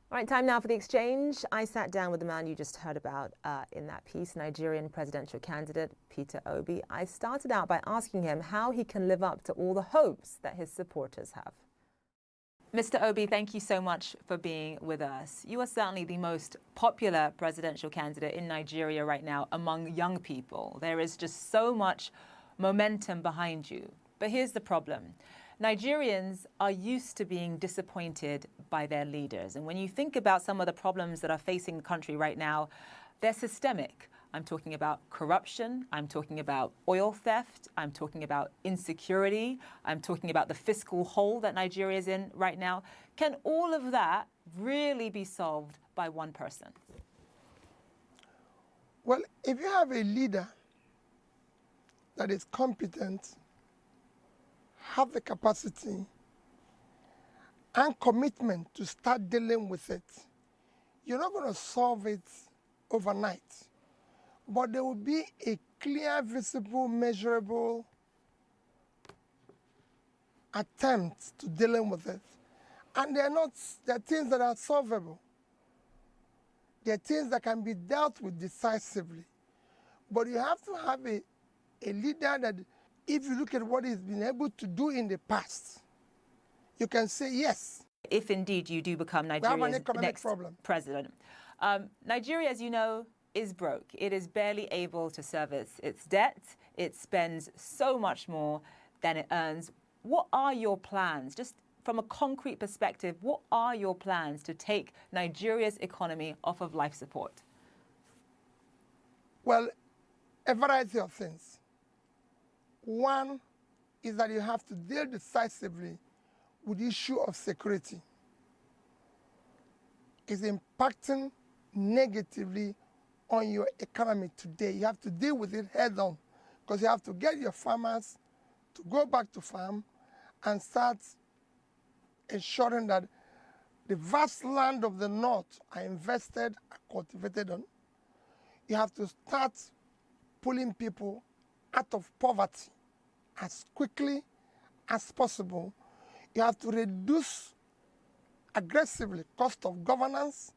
All right, time now for the exchange. I sat down with the man you just heard about in that piece, Nigerian presidential candidate Peter Obi. I started out by asking him how he can live up to all the hopes that his supporters have. Mr. Obi, thank you so much for being with us. You are certainly the most popular presidential candidate in Nigeria right now among young people. There is just so much momentum behind you. But here's the problem. Nigerians are used to being disappointed by their leaders. And when you think about some of the problems that are facing the country right now, they're systemic. I'm talking about corruption. I'm talking about oil theft. I'm talking about insecurity. I'm talking about the fiscal hole that Nigeria is in right now. Can all of that really be solved by one person? Well, if you have a leader that is competent, have the capacity and commitment to start dealing with it, you're not going to solve it overnight. But there will be a clear, visible, measurable attempt to dealing with it. And they're things that are solvable. They're things that can be dealt with decisively. But you have to have a leader that, if you look at what he's been able to do in the past, you can say yes. If indeed you do become Nigeria's next president. Nigeria, as you know, is broke. It is barely able to service its debt. It spends so much more than it earns. What are your plans? Just from a concrete perspective, what are your plans to take Nigeria's economy off of life support? Well, a variety of things. One is that you have to deal decisively with the issue of security. It's impacting negatively on your economy today. You have to deal with it head on, because you have to get your farmers to go back to farm and start ensuring that the vast land of the north are invested and cultivated on. You have to start pulling people out of poverty as quickly as possible. You have to reduce aggressively cost of governance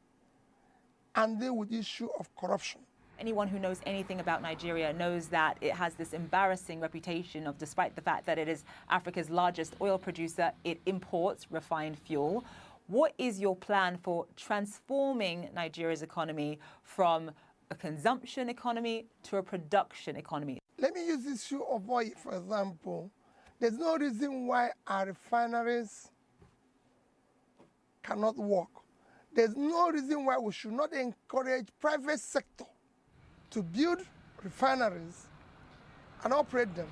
and deal with the issue of corruption. Anyone who knows anything about Nigeria knows that it has this embarrassing reputation of, despite the fact that it is Africa's largest oil producer, it imports refined fuel. What is your plan for transforming Nigeria's economy from a consumption economy to a production economy? Let me use the issue of oil, for example. There's no reason why our refineries cannot work. There's no reason why we should not encourage private sector to build refineries and operate them.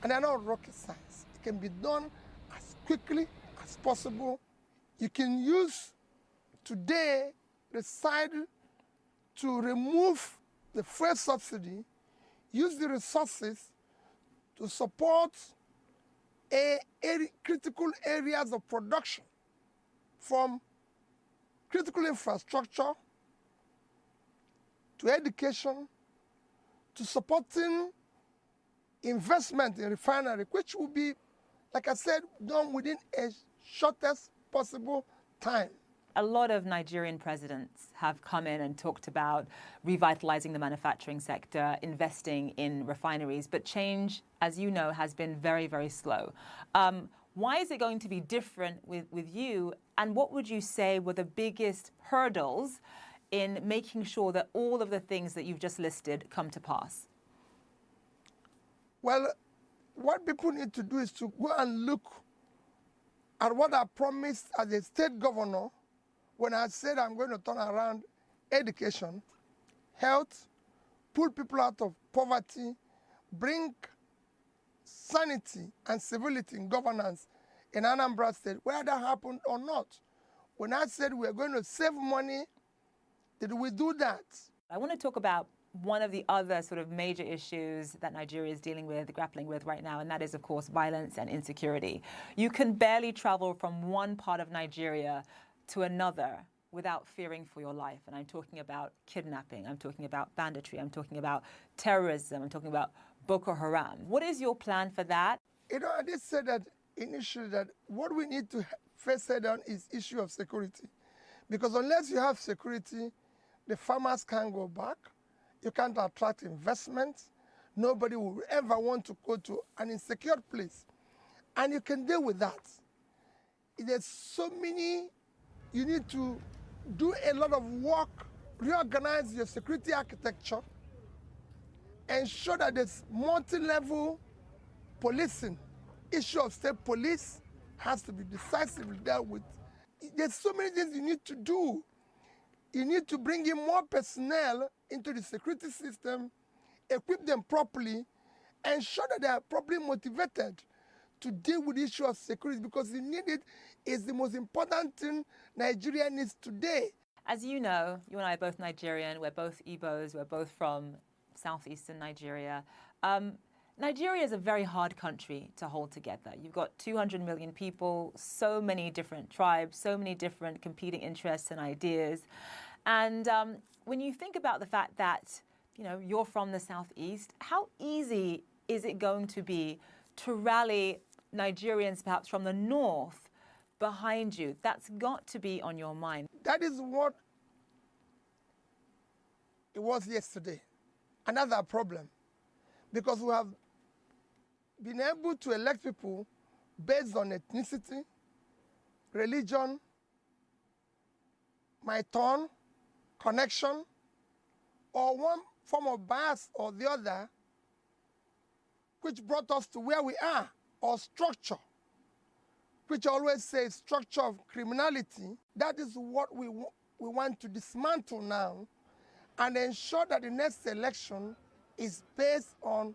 And they're not rocket science. It can be done as quickly as possible. You can use today the side to remove the fuel subsidy, use the resources to support critical areas of production, from critical infrastructure to education to supporting investment in refinery, which will be, like I said, done within a shortest possible time. A lot of Nigerian presidents have come in and talked about revitalizing the manufacturing sector, investing in refineries, but change, as you know, has been very, very slow. Why is it going to be different with you? And what would you say were the biggest hurdles in making sure that all of the things that you've just listed come to pass? Well, what people need to do is to go and look at what I promised as a state governor when I said I'm going to turn around education, health, pull people out of poverty, bring sanity and civility in governance in Anambra State, whether that happened or not. When I said we're going to save money, did we do that? I want to talk about one of the other sort of major issues that Nigeria is grappling with right now, and that is, of course, violence and insecurity. You can barely travel from one part of Nigeria to another without fearing for your life. And I'm talking about kidnapping, I'm talking about banditry, I'm talking about terrorism, I'm talking about Boko Haram. What is your plan for that? You know, I did say that initially that what we need to face head on is issue of security. Because unless you have security, the farmers can't go back. You can't attract investment. Nobody will ever want to go to an insecure place. And you can deal with that. There's so many, you need to do a lot of work, reorganize your security architecture, ensure that there's multi-level policing. Issue of state police has to be decisively dealt with. There's so many things you need to do. You need to bring in more personnel into the security system, equip them properly, ensure that they are properly motivated to deal with the issue of security, because the need is the most important thing Nigeria needs today. As you know, you and I are both Nigerian, we're both Igbos, we're both from southeastern Nigeria. Nigeria is a very hard country to hold together. You've got 200 million people, so many different tribes, so many different competing interests and ideas. And when you think about the fact that, you're from the southeast, how easy is it going to be to rally Nigerians perhaps from the north behind you? That's got to be on your mind. That is what it was yesterday. Another problem, because we have been able to elect people based on ethnicity, religion, my turn, connection, or one form of bias or the other, which brought us to where we are, or structure, which always says structure of criminality. That is what we want to dismantle now and ensure that the next election is based on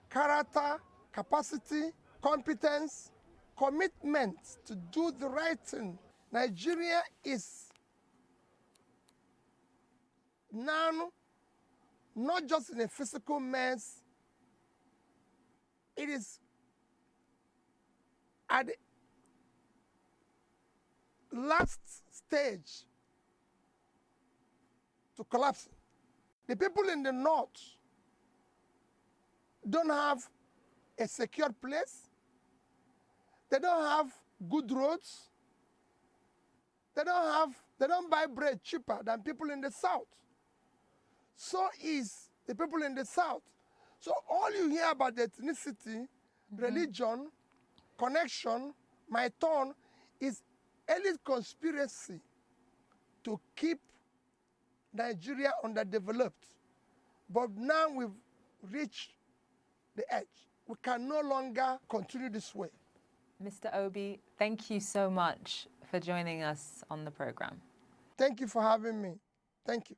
character, capacity, competence, commitment to do the right thing. Nigeria is now not just in a physical mess, it is at the last stage to collapse. The people in the north don't have a secure place. They don't have good roads. They don't buy bread cheaper than people in the south. So is the people in the south. So all you hear about ethnicity, religion, connection, my turn, is elite conspiracy to keep Nigeria underdeveloped. But now we've reached the edge. We can no longer continue this way. Mr. Obi, thank you so much for joining us on the program. Thank you for having me. Thank you.